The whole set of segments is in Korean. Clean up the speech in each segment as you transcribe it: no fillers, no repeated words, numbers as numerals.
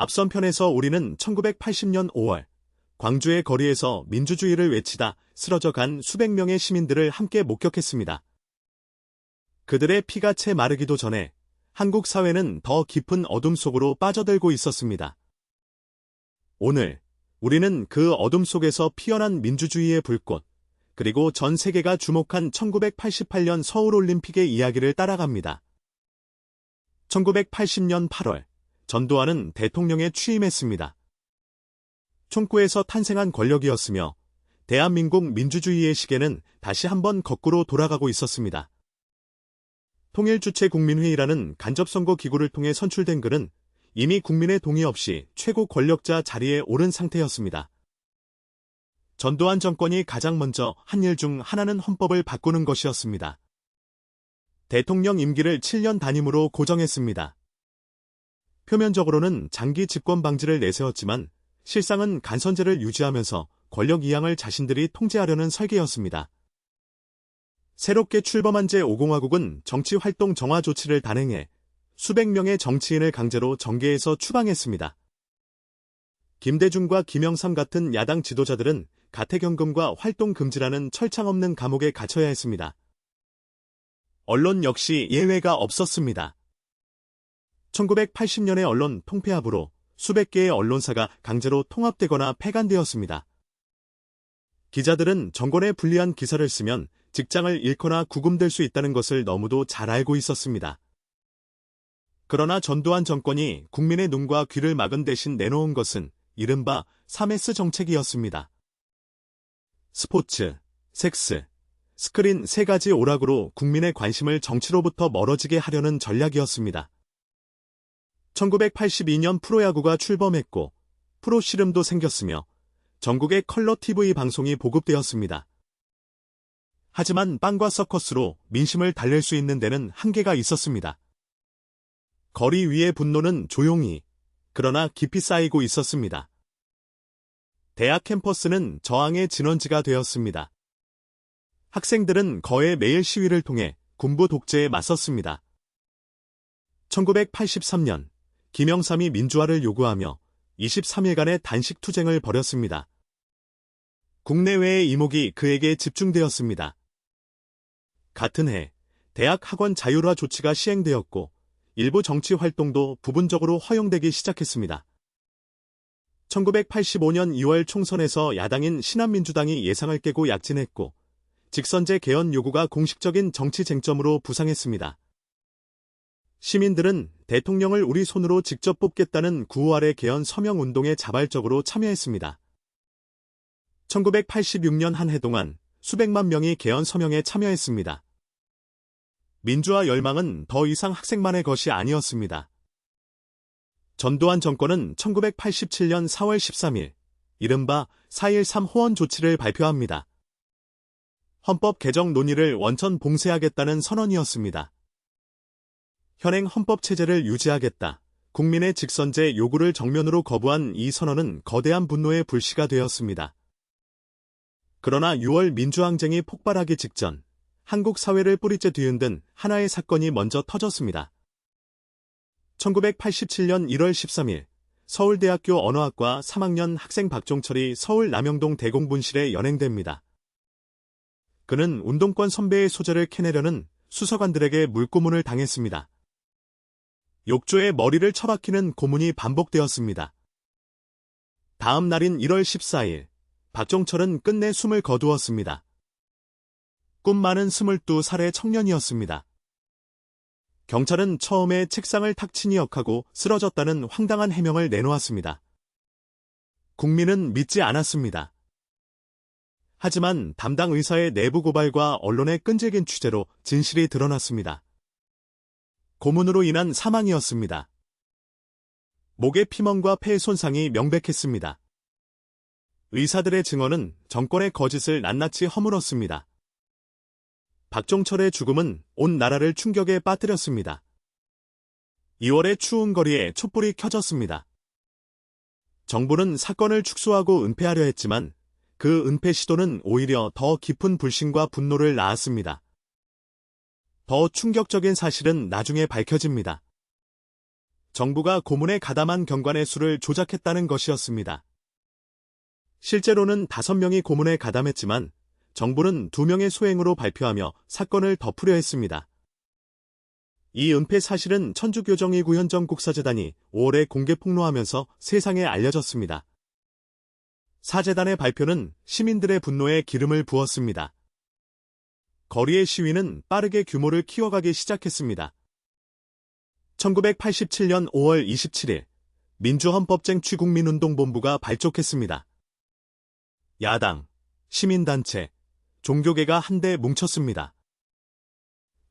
앞선 편에서 우리는 1980년 5월 광주의 거리에서 민주주의를 외치다 쓰러져 간 수백 명의 시민들을 함께 목격했습니다. 그들의 피가 채 마르기도 전에 한국 사회는 더 깊은 어둠 속으로 빠져들고 있었습니다. 오늘 우리는 그 어둠 속에서 피어난 민주주의의 불꽃, 그리고 전 세계가 주목한 1988년 서울올림픽의 이야기를 따라갑니다. 1980년 8월, 전두환은 대통령에 취임했습니다. 총구에서 탄생한 권력이었으며 대한민국 민주주의의 시계는 다시 한번 거꾸로 돌아가고 있었습니다. 통일주체국민회의라는 간접선거 기구를 통해 선출된 그는 이미 국민의 동의 없이 최고 권력자 자리에 오른 상태였습니다. 전두환 정권이 가장 먼저 한 일 중 하나는 헌법을 바꾸는 것이었습니다. 대통령 임기를 7년 단임으로 고정했습니다. 표면적으로는 장기 집권 방지를 내세웠지만 실상은 간선제를 유지하면서 권력 이양을 자신들이 통제하려는 설계였습니다. 새롭게 출범한 제5공화국은 정치활동 정화 조치를 단행해 수백 명의 정치인을 강제로 정계에서 추방했습니다. 김대중과 김영삼 같은 야당 지도자들은 가택연금과 활동금지라는 철창없는 감옥에 갇혀야 했습니다. 언론 역시 예외가 없었습니다. 1980년의 언론 통폐합으로 수백 개의 언론사가 강제로 통합되거나 폐간되었습니다. 기자들은 정권에 불리한 기사를 쓰면 직장을 잃거나 구금될 수 있다는 것을 너무도 잘 알고 있었습니다. 그러나 전두환 정권이 국민의 눈과 귀를 막은 대신 내놓은 것은 이른바 3S 정책이었습니다. 스포츠, 섹스, 스크린 세 가지 오락으로 국민의 관심을 정치로부터 멀어지게 하려는 전략이었습니다. 1982년 프로야구가 출범했고 프로 씨름도 생겼으며 전국의 컬러 TV 방송이 보급되었습니다. 하지만 빵과 서커스로 민심을 달랠 수 있는 데는 한계가 있었습니다. 거리 위의 분노는 조용히, 그러나 깊이 쌓이고 있었습니다. 대학 캠퍼스는 저항의 진원지가 되었습니다. 학생들은 거의 매일 시위를 통해 군부 독재에 맞섰습니다. 1983년, 김영삼이 민주화를 요구하며 23일간의 단식 투쟁을 벌였습니다. 국내외의 이목이 그에게 집중되었습니다. 같은 해, 대학 학원 자율화 조치가 시행되었고 일부 정치 활동도 부분적으로 허용되기 시작했습니다. 1985년 2월 총선에서 야당인 신한민주당이 예상을 깨고 약진했고 직선제 개헌 요구가 공식적인 정치 쟁점으로 부상했습니다. 시민들은 대통령을 우리 손으로 직접 뽑겠다는 구호아래 개헌 서명 운동에 자발적으로 참여했습니다. 1986년 한 해 동안 수백만 명이 개헌 서명에 참여했습니다. 민주화 열망은 더 이상 학생만의 것이 아니었습니다. 전두환 정권은 1987년 4월 13일, 이른바 4.13 호원 조치를 발표합니다. 헌법 개정 논의를 원천 봉쇄하겠다는 선언이었습니다. 현행 헌법 체제를 유지하겠다, 국민의 직선제 요구를 정면으로 거부한 이 선언은 거대한 분노의 불씨가 되었습니다. 그러나 6월 민주항쟁이 폭발하기 직전, 한국 사회를 뿌리째 뒤흔든 하나의 사건이 먼저 터졌습니다. 1987년 1월 13일 서울대학교 언어학과 3학년 학생 박종철이 서울 남영동 대공분실에 연행됩니다. 그는 운동권 선배의 소재를 캐내려는 수사관들에게 물고문을 당했습니다. 욕조에 머리를 처박히는 고문이 반복되었습니다. 다음 날인 1월 14일, 박종철은 끝내 숨을 거두었습니다. 꿈 많은 22살의 청년이었습니다. 경찰은 처음에 책상을 탁 치니 역하고 쓰러졌다는 황당한 해명을 내놓았습니다. 국민은 믿지 않았습니다. 하지만 담당 의사의 내부 고발과 언론의 끈질긴 취재로 진실이 드러났습니다. 고문으로 인한 사망이었습니다. 목의 피멍과 폐 손상이 명백했습니다. 의사들의 증언은 정권의 거짓을 낱낱이 허물었습니다. 박종철의 죽음은 온 나라를 충격에 빠뜨렸습니다. 2월의 추운 거리에 촛불이 켜졌습니다. 정부는 사건을 축소하고 은폐하려 했지만 그 은폐 시도는 오히려 더 깊은 불신과 분노를 낳았습니다. 더 충격적인 사실은 나중에 밝혀집니다. 정부가 고문에 가담한 경관의 수를 조작했다는 것이었습니다. 실제로는 5명이 고문에 가담했지만 정부는 2명의 소행으로 발표하며 사건을 덮으려 했습니다. 이 은폐 사실은 천주교정의 구현정 국사재단이 5월에 공개 폭로하면서 세상에 알려졌습니다. 사재단의 발표는 시민들의 분노에 기름을 부었습니다. 거리의 시위는 빠르게 규모를 키워가기 시작했습니다. 1987년 5월 27일 민주헌법쟁취국민운동본부가 발족했습니다. 야당, 시민단체, 종교계가 한데 뭉쳤습니다.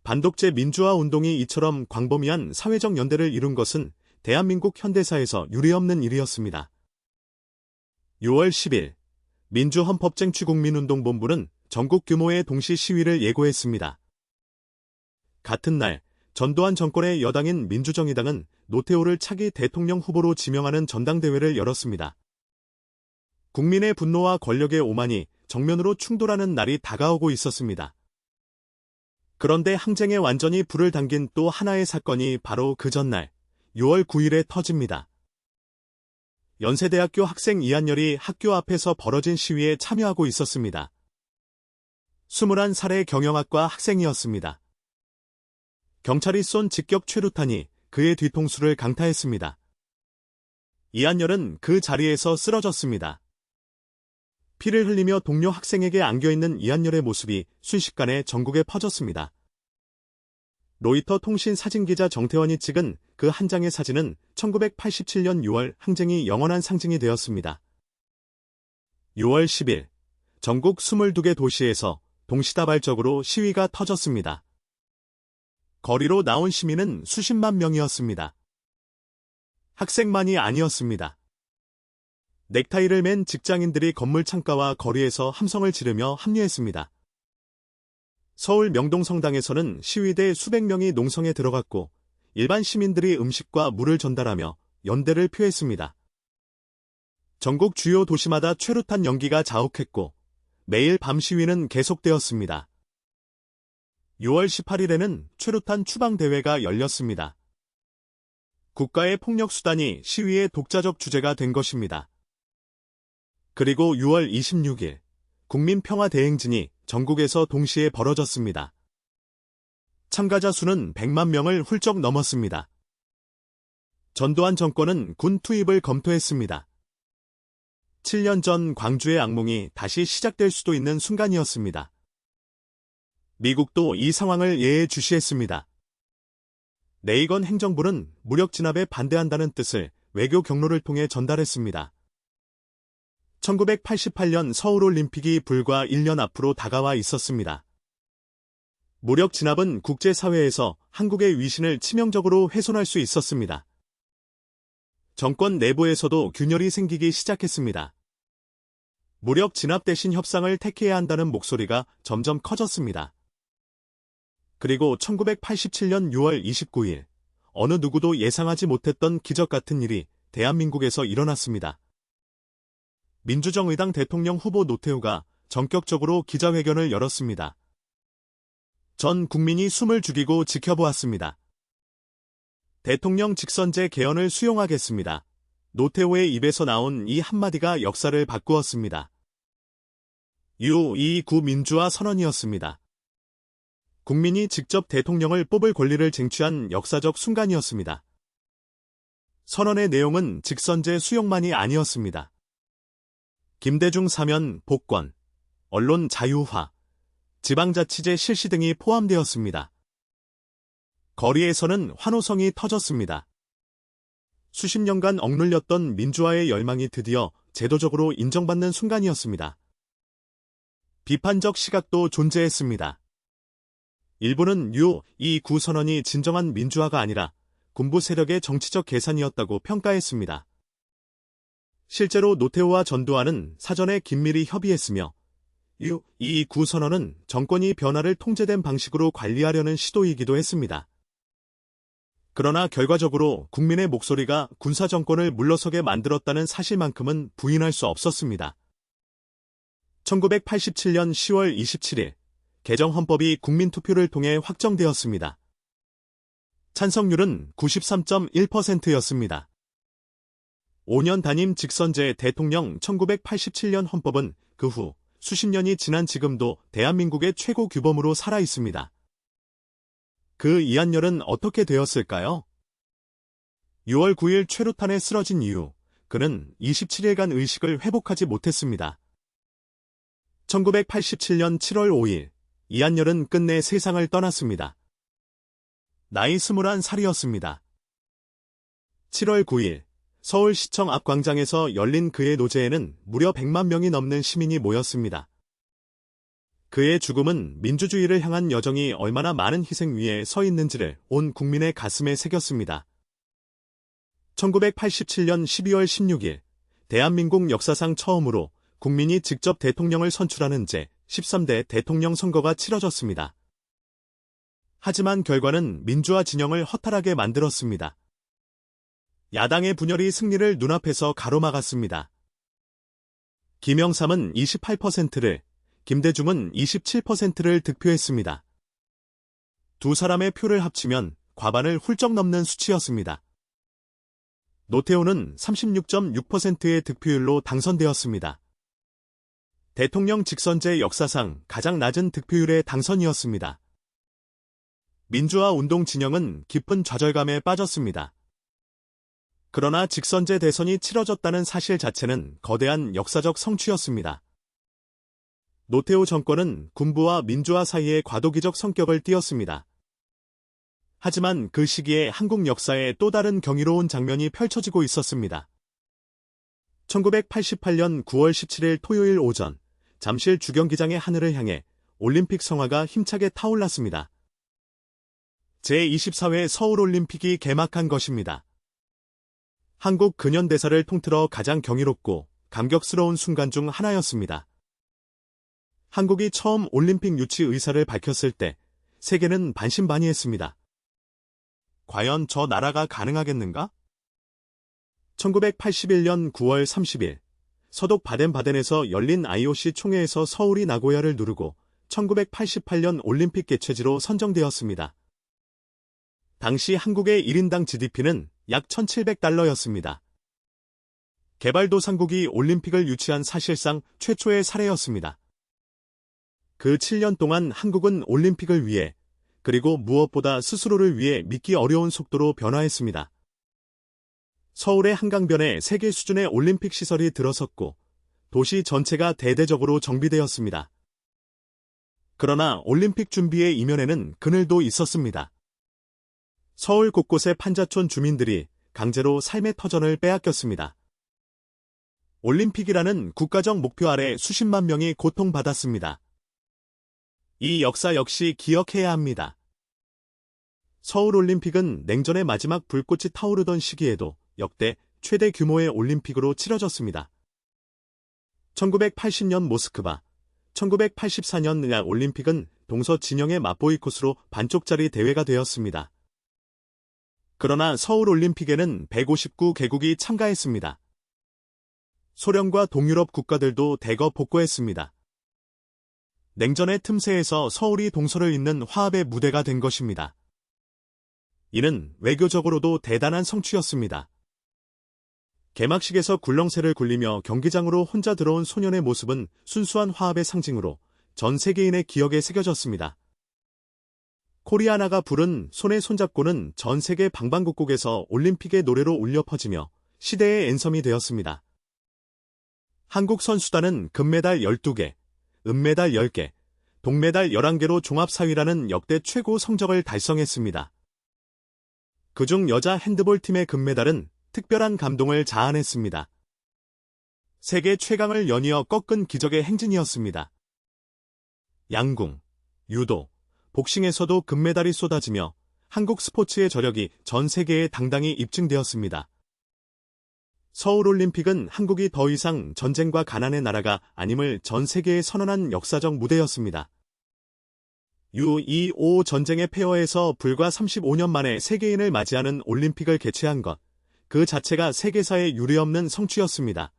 반독재 민주화 운동이 이처럼 광범위한 사회적 연대를 이룬 것은 대한민국 현대사에서 유례없는 일이었습니다. 6월 10일 민주헌법쟁취국민운동본부는 전국 규모의 동시 시위를 예고했습니다. 같은 날 전두환 정권의 여당인 민주정의당은 노태우를 차기 대통령 후보로 지명하는 전당대회를 열었습니다. 국민의 분노와 권력의 오만이 정면으로 충돌하는 날이 다가오고 있었습니다. 그런데 항쟁에 완전히 불을 당긴 또 하나의 사건이 바로 그 전날 6월 9일에 터집니다. 연세대학교 학생 이한열이 학교 앞에서 벌어진 시위에 참여하고 있었습니다. 21살의 경영학과 학생이었습니다. 경찰이 쏜 직격 최루탄이 그의 뒤통수를 강타했습니다. 이한열은 그 자리에서 쓰러졌습니다. 피를 흘리며 동료 학생에게 안겨있는 이한열의 모습이 순식간에 전국에 퍼졌습니다. 로이터 통신 사진기자 정태원이 찍은 그 한 장의 사진은 1987년 6월 항쟁이 영원한 상징이 되었습니다. 6월 10일 전국 22개 도시에서 동시다발적으로 시위가 터졌습니다. 거리로 나온 시민은 수십만 명이었습니다. 학생만이 아니었습니다. 넥타이를 맨 직장인들이 건물 창가와 거리에서 함성을 지르며 합류했습니다. 서울 명동성당에서는 시위대 수백 명이 농성에 들어갔고 일반 시민들이 음식과 물을 전달하며 연대를 표했습니다. 전국 주요 도시마다 최루탄 연기가 자욱했고 매일 밤 시위는 계속되었습니다. 6월 18일에는 최루탄 추방대회가 열렸습니다. 국가의 폭력수단이 시위의 독자적 주제가 된 것입니다. 그리고 6월 26일 국민평화대행진이 전국에서 동시에 벌어졌습니다. 참가자 수는 100만 명을 훌쩍 넘었습니다. 전두환 정권은 군 투입을 검토했습니다. 7년 전 광주의 악몽이 다시 시작될 수도 있는 순간이었습니다. 미국도 이 상황을 예의주시했습니다. 레이건 행정부는 무력 진압에 반대한다는 뜻을 외교 경로를 통해 전달했습니다. 1988년 서울올림픽이 불과 1년 앞으로 다가와 있었습니다. 무력 진압은 국제사회에서 한국의 위신을 치명적으로 훼손할 수 있었습니다. 정권 내부에서도 균열이 생기기 시작했습니다. 무력 진압 대신 협상을 택해야 한다는 목소리가 점점 커졌습니다. 그리고 1987년 6월 29일 어느 누구도 예상하지 못했던 기적 같은 일이 대한민국에서 일어났습니다. 민주정의당 대통령 후보 노태우가 전격적으로 기자회견을 열었습니다. 전 국민이 숨을 죽이고 지켜보았습니다. 대통령 직선제 개헌을 수용하겠습니다. 노태우의 입에서 나온 이 한마디가 역사를 바꾸었습니다. 6.29 민주화 선언이었습니다. 국민이 직접 대통령을 뽑을 권리를 쟁취한 역사적 순간이었습니다. 선언의 내용은 직선제 수용만이 아니었습니다. 김대중 사면 복권, 언론 자유화, 지방자치제 실시 등이 포함되었습니다. 거리에서는 환호성이 터졌습니다. 수십 년간 억눌렸던 민주화의 열망이 드디어 제도적으로 인정받는 순간이었습니다. 비판적 시각도 존재했습니다. 일부는 6.29 선언이 진정한 민주화가 아니라 군부 세력의 정치적 계산이었다고 평가했습니다. 실제로 노태우와 전두환은 사전에 긴밀히 협의했으며 6.29 선언은 정권이 변화를 통제된 방식으로 관리하려는 시도이기도 했습니다. 그러나 결과적으로 국민의 목소리가 군사정권을 물러서게 만들었다는 사실만큼은 부인할 수 없었습니다. 1987년 10월 27일 개정헌법이 국민투표를 통해 확정되었습니다. 찬성률은 93.1%였습니다. 5년 단임 직선제 대통령 1987년 헌법은 그 후 수십 년이 지난 지금도 대한민국의 최고 규범으로 살아 있습니다. 그 이한열은 어떻게 되었을까요? 6월 9일 최루탄에 쓰러진 이후 그는 27일간 의식을 회복하지 못했습니다. 1987년 7월 5일 이한열은 끝내 세상을 떠났습니다. 나이 21살이었습니다. 7월 9일 서울시청 앞 광장에서 열린 그의 노제에는 무려 100만 명이 넘는 시민이 모였습니다. 그의 죽음은 민주주의를 향한 여정이 얼마나 많은 희생 위에 서 있는지를 온 국민의 가슴에 새겼습니다. 1987년 12월 16일 대한민국 역사상 처음으로 국민이 직접 대통령을 선출하는 제13대 대통령 선거가 치러졌습니다. 하지만 결과는 민주화 진영을 허탈하게 만들었습니다. 야당의 분열이 승리를 눈앞에서 가로막았습니다. 김영삼은 28%를, 김대중은 27%를 득표했습니다. 두 사람의 표를 합치면 과반을 훌쩍 넘는 수치였습니다. 노태우는 36.6%의 득표율로 당선되었습니다. 대통령 직선제 역사상 가장 낮은 득표율의 당선이었습니다. 민주화 운동 진영은 깊은 좌절감에 빠졌습니다. 그러나 직선제 대선이 치러졌다는 사실 자체는 거대한 역사적 성취였습니다. 노태우 정권은 군부와 민주화 사이에 과도기적 성격을 띠었습니다. 하지만 그 시기에 한국 역사에 또 다른 경이로운 장면이 펼쳐지고 있었습니다. 1988년 9월 17일 토요일 오전, 잠실 주경기장의 하늘을 향해 올림픽 성화가 힘차게 타올랐습니다. 제24회 서울올림픽이 개막한 것입니다. 한국 근현대사를 통틀어 가장 경이롭고 감격스러운 순간 중 하나였습니다. 한국이 처음 올림픽 유치 의사를 밝혔을 때 세계는 반신반의했습니다. 과연 저 나라가 가능하겠는가? 1981년 9월 30일 서독 바덴바덴에서 열린 IOC 총회에서 서울이 나고야를 누르고 1988년 올림픽 개최지로 선정되었습니다. 당시 한국의 1인당 GDP는 약 1,700달러였습니다. 개발도상국이 올림픽을 유치한 사실상 최초의 사례였습니다. 그 7년 동안 한국은 올림픽을 위해 그리고 무엇보다 스스로를 위해 믿기 어려운 속도로 변화했습니다. 서울의 한강변에 세계 수준의 올림픽 시설이 들어섰고 도시 전체가 대대적으로 정비되었습니다. 그러나 올림픽 준비의 이면에는 그늘도 있었습니다. 서울 곳곳의 판자촌 주민들이 강제로 삶의 터전을 빼앗겼습니다. 올림픽이라는 국가적 목표 아래 수십만 명이 고통받았습니다. 이 역사 역시 기억해야 합니다. 서울올림픽은 냉전의 마지막 불꽃이 타오르던 시기에도 역대 최대 규모의 올림픽으로 치러졌습니다. 1980년 모스크바, 1984년 르아 올림픽은 동서 진영의 맞보이콧으로 반쪽짜리 대회가 되었습니다. 그러나 서울올림픽에는 159개국이 참가했습니다. 소련과 동유럽 국가들도 대거 복구했습니다. 냉전의 틈새에서 서울이 동서를 잇는 화합의 무대가 된 것입니다. 이는 외교적으로도 대단한 성취였습니다. 개막식에서 굴렁쇠를 굴리며 경기장으로 혼자 들어온 소년의 모습은 순수한 화합의 상징으로 전 세계인의 기억에 새겨졌습니다. 코리아나가 부른 손에 손잡고는 전 세계 방방곡곡에서 올림픽의 노래로 울려 퍼지며 시대의 앤섬이 되었습니다. 한국 선수단은 금메달 12개, 은메달 10개, 동메달 11개로 종합 4위라는 역대 최고 성적을 달성했습니다. 그중 여자 핸드볼 팀의 금메달은 특별한 감동을 자아냈습니다. 세계 최강을 연이어 꺾은 기적의 행진이었습니다. 양궁, 유도, 복싱에서도 금메달이 쏟아지며 한국 스포츠의 저력이 전 세계에 당당히 입증되었습니다. 서울올림픽은 한국이 더 이상 전쟁과 가난의 나라가 아님을 전 세계에 선언한 역사적 무대였습니다. 6.25 전쟁의 폐허에서 불과 35년 만에 세계인을 맞이하는 올림픽을 개최한 것, 그 자체가 세계사에 유례없는 성취였습니다.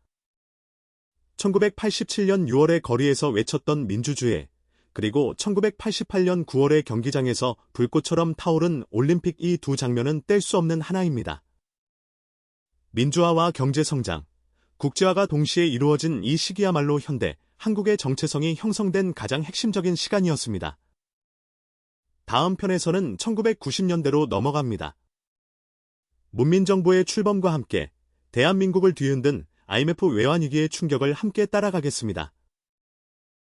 1987년 6월에 거리에서 외쳤던 민주주의, 그리고 1988년 9월의 경기장에서 불꽃처럼 타오른 올림픽 이 두 장면은 뗄 수 없는 하나입니다. 민주화와 경제성장, 국제화가 동시에 이루어진 이 시기야말로 현대, 한국의 정체성이 형성된 가장 핵심적인 시간이었습니다. 다음 편에서는 1990년대로 넘어갑니다. 문민정부의 출범과 함께 대한민국을 뒤흔든 IMF 외환위기의 충격을 함께 따라가겠습니다.